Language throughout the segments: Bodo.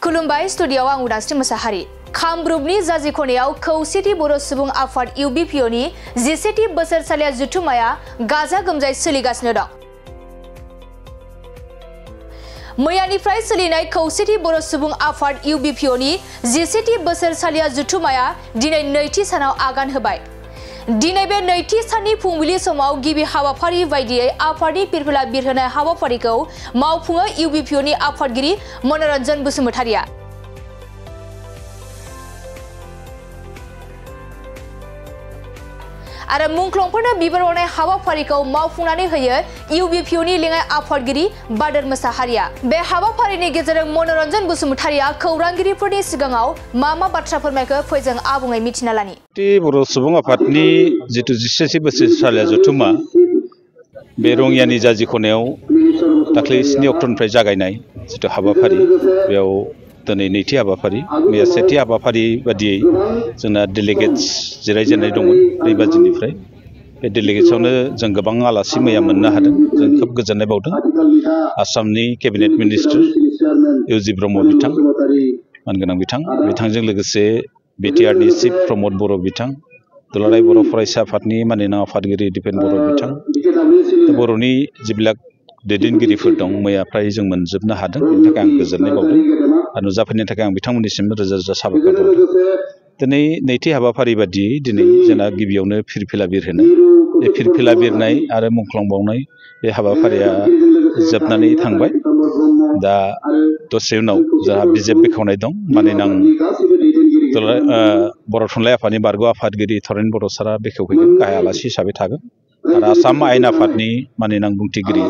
खुलुमबाय स्टुडियोआव आं उदांस्रि मोसाहारि। कामरुपनि जाजि खनायाव खौसेथि बर' सुबुं आफाद UBPOनि 17थि बोसोरसालिया जथुम्माया गाजा गोमजायै सोलिगासिनो दं। मैयानिफ्राय सोलिनाय खौसेथि बर' सुबुं आफाद UBPOनि 17थि बोसोरसालिया जथुम्माया दिनै नैथि सानाव आगान होबाय। दिनै बे नैथि साननि फुंबिलि समाव गिबि हाबाफारि बायदियै आफादनि फिरफिला बिरहोनाय हाबाफारिखौ मावफुङो UBPOनि आफादगिरि मनरन्जन बसुमतारिया। आरो मुंख्लंफोरनो बिबार बावनाय हाबाफारिखौ मावफुंनानै होयो UBPOनि लेङाइ आफादगिरि बादोर मोसाहारिया। बे हाबाफारिनि गेजेरजों मनरन्जन बसुमतारिया खौरांगिरिफोरनि सिगाङाव मा बाथ्रा फोरमायखो फै जों आबुङै मिथिना लानि। बर' सुबुं आफादनि जिथु 17थि बोसोरसालिया जथुम्मा बे रङियानि जाजि खनायाव दाख्लै 7 अक्ट'निफ्राय जागायनाय जिथु हाबाफारि बेयाव दिनै नैथि हाबाफारि मैया सेथि हाबाफारि बादियै जोंना डेलिगेट्स जिरायजेननाय दंमोन 3 बाजिनिफ्राय बे डेलिगेट्सआवनो जों गोबां आलासि मैया मोननो हादों। जों खोब गोजोननाय बावदों। आसामनि केबिनेट मिनिस्टार इउजि ब्रह्म बिथां मानगोनां बिथांजों लोगोसे BTRनि चिफ प्रमद बर' बिथां, दुलाराय बर' फरायसा आफादनि माननीय आफादगिरि दिपेन बर' बिथां, बर'नि जिबिलाक दैदेनगिरिफोर दं मैया फ्राय जों मोनजोबनो हादों। बेनि थाखाय आं गोजोननाय बावदों आरो नुजाफैनायनि थाखाय आं बिथांमोननिसिम रोजा रोजा साबायखर बावदों। दिनै नैथि हाबाफारि बादियै दिनै जोंना गिबियावनो फिरफिला बिरहोनाय, बे फिरफिला बिरनाय आरो मुंख्लं बावनाय बे हाबाफारिया जोबनानै थांबाय। दा दसे उनाव जोंहा बिजाब बेखेवनाय दं। मानोना बर' थुनलाइ आफादनि बारग' आफादगिरि थरेन बर' सारा बेखेवफैगोन, गाहाय आलासि हिसाबै थागोन। आरो आसाम आयेन आफादनि मानगोनां बुंथिगिरि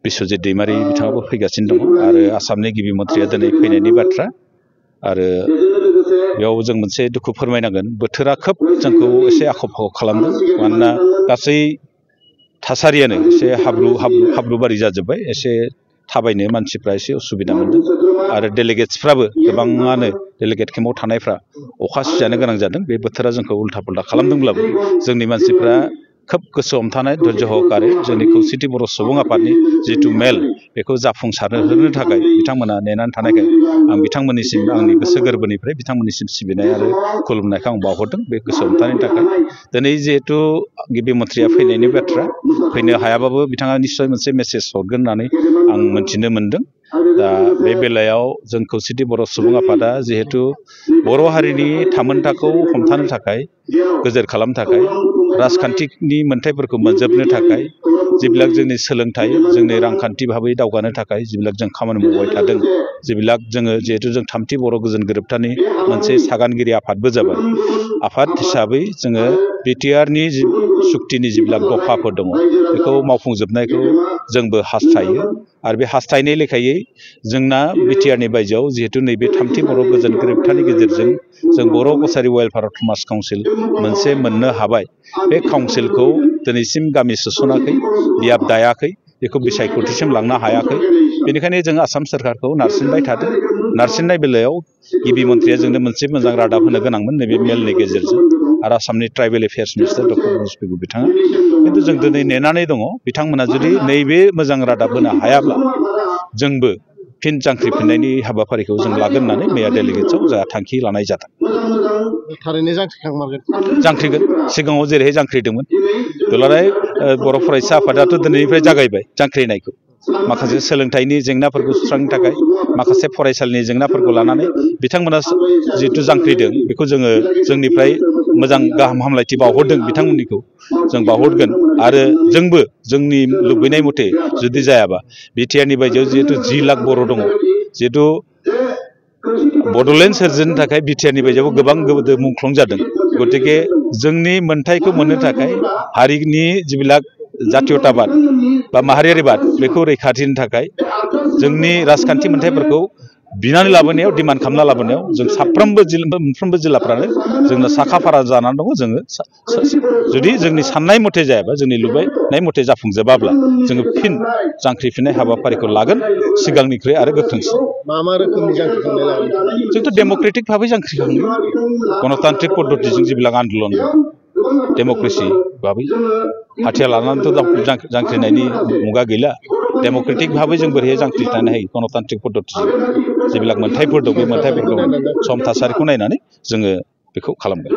बिस्वजित दैमारि बिथाङाबो फैगासिनो दङ आरो आसामनि गिबि मन्थ्रिया दिनै फैनायनि बाथ्रा। आरो बेयाव जों मोनसे दुखु फोरमायनांगोन, बोथोरा खोब जोंखौ एसे आख' फाख' खालामदों। मानोना गासै थासारियानो एसे हाब्रुबारि जाजोब्बाय। एसे थाबायनो मानसिफ्रा एसे उसुबिदा मोनदों आरो डेलिगेट्सफ्राबो गोबाङानो डेलिगेट केम्पआव थानायफ्रा अखा सिजानो गोनां जादों। बे बोथोरा जोंखौ उल्था पुल्था खालामदोंब्लाबो जोंनि मानसिफ्रा खोब गोसो हमथानाय धैर्य सहकारे जोंनि खौसेथि बर' सुबुं आफादनि जिथु मेल बेखौ जाफुंसारहोनो थाखाय बिथांमोना नेनानै थानायखाय आं बिथांमोननिसिम आंनि गोसो गोरबोनिफ्राय बिथांमोननिसिम सिबिनाय आरो खुलुमनायखौ आं बावहरदों बे गोसो हमथानायनि थाखाय। दिनै जिहेथु गिबि मन्थ्रिया फैनायनि बाथ्रा, फैनो हायाबाबो बिथाङा निस्सय मोनसे मेसेज हरगोन होननानै आं मोनथिनो मोनदों। दा बे बेलायाव जों खौसेथि बर' सुबुं आफादा जिहेतु बर' हारिनि थामोनथाखौ हमथानो थाखाय, गोजोर खालामनो थाखाय, राजखान्थिनि मोनथायफोरखौ मोनजोबनो थाखाय, जिबिलाक जोंनि सोलोंथाइ, जोंनि रांखान्थि भाबै दावगानो थाखाय जिबिलाक जों खामानि मावबाय थादों, जिबिलाक जोङो जिहेतु जों 3थि बर' गोजोन गोरोबथानि मोनसे सागानगिरि आफादबो जाबाय। आफाद हिसाबै जोङो BTRनि सुक्तिनि जिबिलाक दफाफोर दङ बेखौ मावफुंजोबनायखौ जोंबो हास्थायो। आरो बे हास्थायनाय लेखायै जोंना BTRनि बायजोआव जिहेतु नैबे 3थि बर' गोजोन गोरोबथानि गेजेरजों जों बर' कसारि वेलफेयार समाज काउन्सिल मोनसे मोननो हाबाय। बे काउन्सिलखौ दिनैसिम गामि सोसनाखै, बियाब दायाखै, बेखौ बिसायख'थिसिम लांनो हायाखै। बेनिखायनो जों आसाम सोरखारखौ नारसिनबाय थादों। नारसिननाय बेलायाव गिबि मन्थ्रिया जोंनो मोनसे मोजां रादाब होनो गोनांमोन नैबे मेलनि गेजेरजों, आरो आसामनि tribal affairs minister doctor Manoj Pegu बिथाङा। खिन्थु जों दिनै नेनानै दङ। बिथांमोना जुदि नैबे मोजां रादाब होनो हायाब्ला जोंबो फिन जांख्रिफिननायनि हाबाफारिखौ जों लागोन होननानै मैया डेलिगेट्सआव जोंहा थांखि लानाय जादों। थारैनो जांख्रिगोन। सिगाङाव जेरैहाय जांख्रिदोंमोन। दुलाराय बर' फरायसा आफादाथ' दिनैनिफ्राय जागायबाय जांख्रिनायखौ। माखासे सोलोंथाइनि जेंनाफोरखौ सुस्रांनो थाखाय, माखासे फरायसालिनि जेंनाफोरखौ लानानै बिथांमोना जिहेतु जांख्रिदों बेखौ जोङो जोंनिफ्राय मोजां गाहाम हामलायथि बावहरदों। बिथांमोननिखौ जों बावहरगोन आरो जोंबो जोंनि लुबैनाय मथे जुदि जायाबा BTRनि बायजोआव जिहेतु 10 लाख बर' दङ, जिहेतु बड'लेण्ड सोरजिनो थाखाय BTRनि बायजोआव गोबां मुंख्लं जादों। गतिके जोंनि मोन्थायखौ मोननो थाखाय हारिनि जिबिलाक जातीयताबाद बा माहारियारिबाद बेखौ रैखाथि होनो थाखाय जोंनि राजखान्थि मोन्थायफोरखौ बिनानै लाबोनायाव, डिमान्ड खालामना लाबोनायाव जों मोनफ्रोमबो जिल्लाफ्रानो जोंनो साखा-फारा जानानै दङ। जोङो जुदि जोंनि साननाय मथे जायाबा, जोंनि लुबैनाय मथे जाफुंजोबाब्ला जोङो फिन जांख्रिफिननाय हाबाफारिखौ लागोन, सिगांनिख्रुइ आरो गोख्रोंसिन। मा रोखोमनि जांख्रिखांनाय लागोन? जोंथ' डेम'क्रेटिक भाबै जांख्रिखाङो, गणतान्त्रिक पद्धतिजों जिबिलाक आन्दलन दं डेम'क्रेसि भाबै हाथियार लानानैथ' जांख्रिनायनि मुगा गैला डेम'क्रेटिक भाबै जों बोरैहाय जांख्रिनो हायो गणतान्त्रिक पद्धतिजों जेবিলাক मोनथायफोर दं बे मोनथायफोरखौ सम थासारिखौ नायनानै जोङो बेखौ खालामगोन।